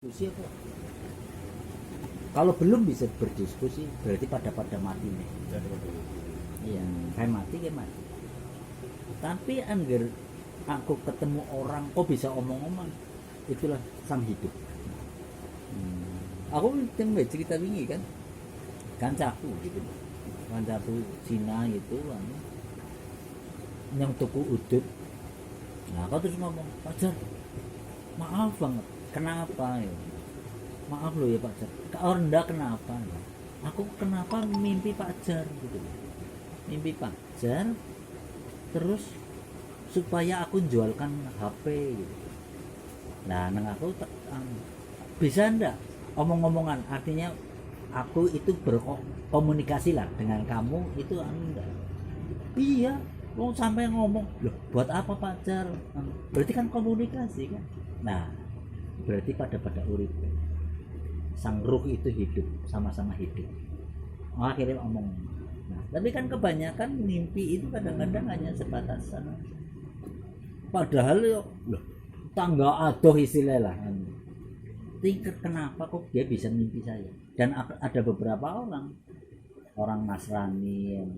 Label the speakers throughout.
Speaker 1: Diskusi apa? Kalau belum bisa berdiskusi berarti pada mati nih. Iya, kayak mati. Tapi angger aku ketemu orang kok bisa omong-omong, itulah sang hidup. Aku tembak cerita wingi kan, kancaku gitu, kancaku Cina gitu, yang tuku udut. Nah, aku terus ngomong, Pak Jar, maaf banget, kenapa ya? Maaf loh ya Pak Jar, kau rendah kenapa ya? Aku kenapa mimpi Pak Jar gitu, mimpi Pak Jar, terus supaya aku jualkan HP gitu. Nah, neng aku bisa ndak omong-omongan, artinya aku itu berkomunikasi lah dengan kamu itu enggak. Iya, mau sampai ngomong loh buat apa pacar, berarti kan komunikasi kan. Nah, berarti pada urip sang ruh itu hidup, sama-sama hidup. Akhirnya ngomong. Nah, tapi kan kebanyakan mimpi itu kadang-kadang hanya sebatas sana. Padahal loh tangga adoh istilah lah. Tingkat kenapa kok dia bisa mimpi saya? Dan ada beberapa orang Nasrani yang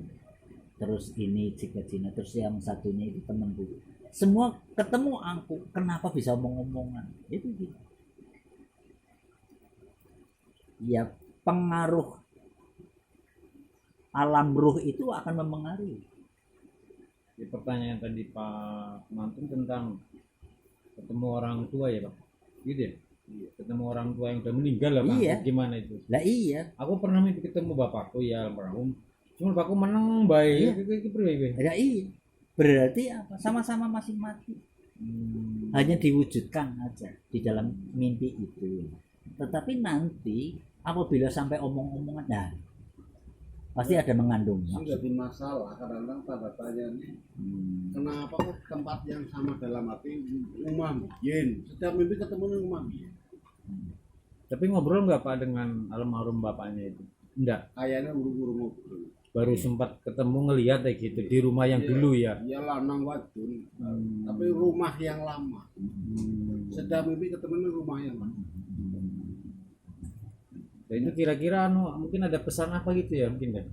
Speaker 1: terus ini Cina, terus yang satunya itu temanku, semua ketemu aku kenapa bisa omong-omongan itu gitu ya. Pengaruh alam ruh itu akan mempengaruhi.
Speaker 2: Di pertanyaan tadi Pak Mantung tentang ketemu orang tua ya Pak, gitu ya? Ketemu orang tua yang udah meninggal lah Pak,
Speaker 1: Iya
Speaker 2: gimana itu?
Speaker 1: lah, iya
Speaker 2: Aku pernah mimpi ketemu bapakku ya almarhum, cuma bapakku menang baik,
Speaker 1: iya
Speaker 2: itu priwe.
Speaker 1: lah, iya berarti apa, sama-sama masih mati, hanya diwujudkan aja di dalam mimpi itu. Tetapi nanti apabila sampai omong-omongan, nah pasti ada mengandung
Speaker 3: Itu
Speaker 1: maksud.
Speaker 3: jadi masalah kadang-kadang tanda tanya nih, kenapa kok tempat yang sama dalam hati rumah biyen setiap mimpi ketemu di rumah biyen
Speaker 2: Tapi ngobrol nggak Pak dengan almarhum bapaknya itu? Enggak,
Speaker 3: kayaknya buru-buru ngobrol
Speaker 2: baru sempat ketemu ngelihat kayak gitu di rumah yang dulu ya.
Speaker 3: ya lanang wadon tapi rumah yang lama setiap mimpi ketemu di rumah yang lama.
Speaker 2: Dan itu kira-kira mungkin ada pesan apa gitu ya mungkin ya?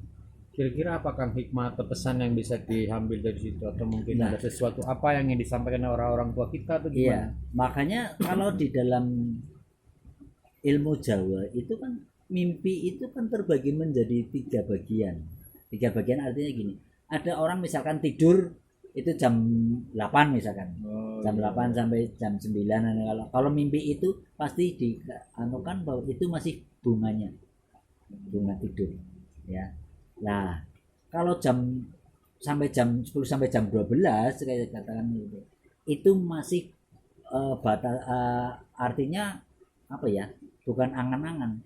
Speaker 2: Kira-kira apakah hikmah atau pesan yang bisa diambil dari situ, atau mungkin
Speaker 1: Nah,
Speaker 2: ada sesuatu apa yang ingin disampaikan oleh orang-orang tua kita atau
Speaker 1: iya,
Speaker 2: gimana?
Speaker 1: makanya kalau di dalam ilmu Jawa itu kan mimpi itu kan terbagi menjadi tiga bagian. Tiga bagian artinya gini, ada orang misalkan tidur itu jam 8 misalkan. Jam 8 sampai jam 9. Kalau mimpi itu pasti dianukan bahwa itu masih bunga tidur ya. Nah, kalau jam 10 sampai jam 12 kayak katakan itu masih artinya apa ya? Bukan angan-angan.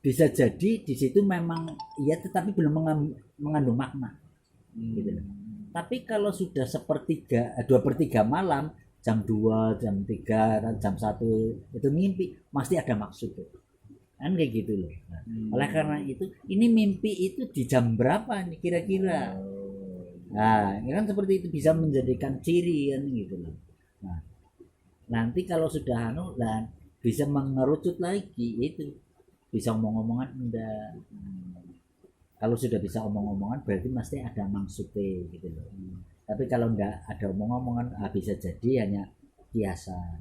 Speaker 1: Bisa jadi di situ memang iya tetapi belum mengandung makna. Gitu loh. Tapi kalau sudah sepertiga, 2/3 malam, jam 2, jam 3, jam 1 itu mimpi, pasti ada maksud tuh. Kan kayak gitu loh. Nah, oleh karena itu, ini mimpi itu di jam berapa nih kira-kira? Nah, ini kan seperti itu bisa menjadikan ciri kan gitu loh. Nah, nanti kalau sudah dan bisa mengerucut lagi itu bisa omong-omongan enggak. Kalau sudah bisa omong-omongan berarti pasti ada maksudnya gitu loh. Tapi kalau enggak ada omong-omongan bisa jadi hanya kiasan,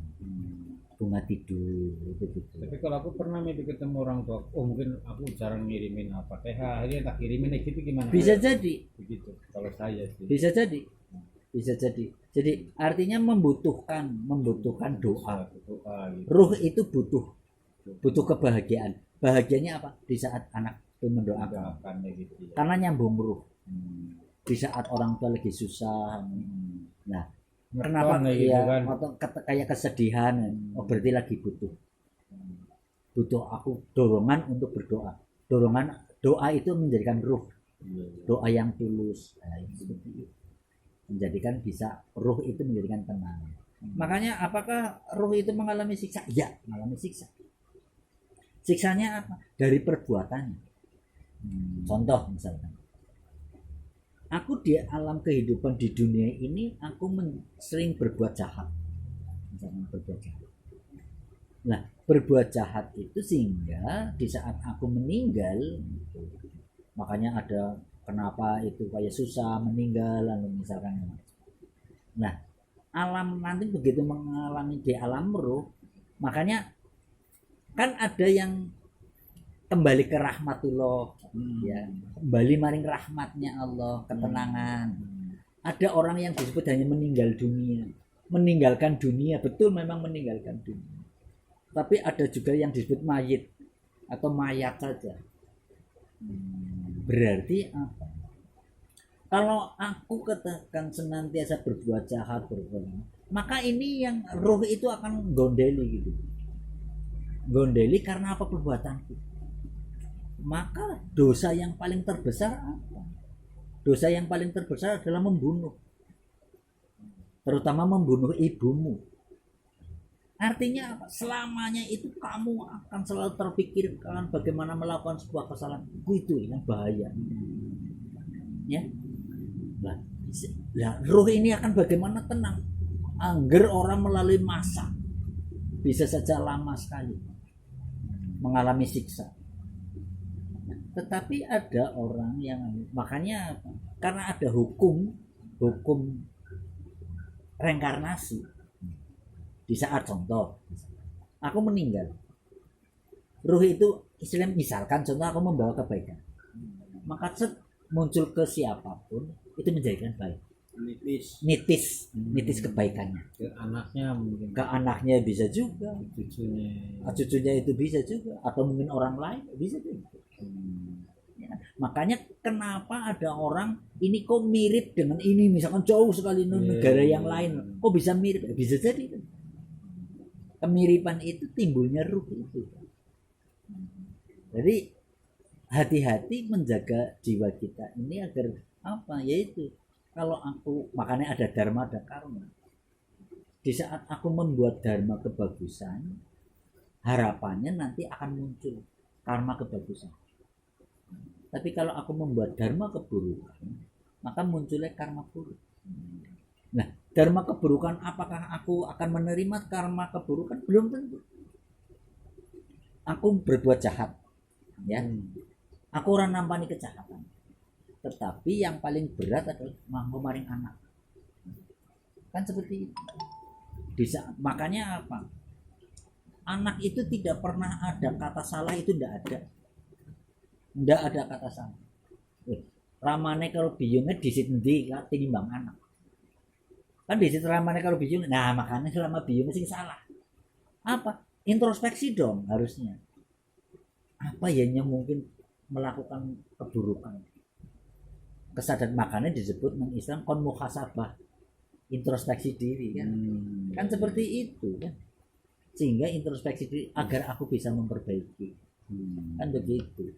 Speaker 1: bunga tidur gitu.
Speaker 2: Tapi kalau aku pernah mimpi ketemu orang tua, oh mungkin aku jarang ngirimin apa TH, ini tak kirimin gitu gimana?
Speaker 1: Bisa jadi,
Speaker 2: Begitu. Kalau saya sih.
Speaker 1: bisa jadi, bisa jadi. Jadi artinya membutuhkan doa.
Speaker 2: Doa gitu.
Speaker 1: Ruh itu butuh kebahagiaan. Bahagianya apa? Di saat anak itu mendoakan.
Speaker 2: Doakan gitu ya.
Speaker 1: Karena nyambung ruh. Di saat orang tua lagi susah. Nah, kenapa
Speaker 2: gitu
Speaker 1: ya
Speaker 2: kan?
Speaker 1: kayak kesedihan? Oh, berarti lagi butuh aku dorongan untuk berdoa. Doa itu menjadikan ruh. Doa yang tulus. Nah, itu menjadikan bisa ruh itu menjadikan tenang. Makanya apakah ruh itu mengalami siksa? Ya, mengalami siksa. Siksanya apa? Dari perbuatannya. Contoh misalkan, aku di alam kehidupan di dunia ini aku sering berbuat jahat, misalkan berbuat jahat. Nah, berbuat jahat itu sehingga di saat aku meninggal, gitu, makanya ada kenapa itu kayak susah meninggal, misalkan. Nah, alam nanti begitu mengalami di alam roh, makanya kan ada yang kembali ke rahmatullah, ya, kembali maring rahmatnya Allah, ketenangan. Ada orang yang disebut hanya meninggal dunia, meninggalkan dunia, betul memang meninggalkan dunia. Tapi ada juga yang disebut mayit atau mayat saja. Berarti apa? Kalau aku katakan senantiasa berbuat jahat, maka ini yang roh itu akan gondeli gitu. Gondeli karena apa perbuatanku? Maka dosa yang paling terbesar apa? Dosa yang paling terbesar adalah membunuh. Terutama membunuh ibumu. Artinya apa? Selamanya itu kamu akan selalu terpikirkan bagaimana melakukan sebuah kesalahan. Itu yang bahaya. Ya. Nah, roh ini akan bagaimana tenang? Angger orang melalui masa bisa saja lama sekali mengalami siksa. Tetapi ada orang yang makanya apa? Karena ada hukum reinkarnasi. Di saat contoh aku meninggal, ruh itu istilahnya misalkan contoh aku membawa kebaikan, maka muncul ke siapapun itu menjadikan baik, nitis kebaikannya
Speaker 2: ke anaknya mungkin,
Speaker 1: ke anaknya bisa juga,
Speaker 2: cucunya
Speaker 1: itu bisa juga, atau mungkin orang lain bisa juga. Ya, makanya kenapa ada orang ini kok mirip dengan ini, misalkan jauh sekali negara yang lain kok bisa mirip, bisa jadi kemiripan itu timbulnya ruh itu. Jadi hati-hati menjaga jiwa kita ini agar apa, yaitu kalau aku, makanya ada dharma ada karma. Di saat aku membuat dharma kebagusan, harapannya nanti akan muncul karma kebagusan. Tapi kalau aku membuat dharma keburukan, maka munculnya karma buruk. Nah, dharma keburukan, apakah aku akan menerima karma keburukan? Belum tentu. Aku berbuat jahat, ya. Aku orang nampani kejahatan. Tetapi yang paling berat adalah mangko-maring anak. Kan seperti itu. Makanya apa? Anak itu tidak pernah ada kata salah, itu tidak ada. Tidak ada kata salah. Ramane kalau biyungnya disit endi tinimbang anak. Kan disit ramane kalau biyung. Nah, makanya selama biyungnya sing salah. Apa? Introspeksi dong harusnya. Apa yang mungkin melakukan keburukan? Kesadaran, makanya disebut dengan Islam kon muhasabah, introspeksi diri kan. Kan seperti itu kan. Sehingga introspeksi diri agar aku bisa memperbaiki. Kan begitu.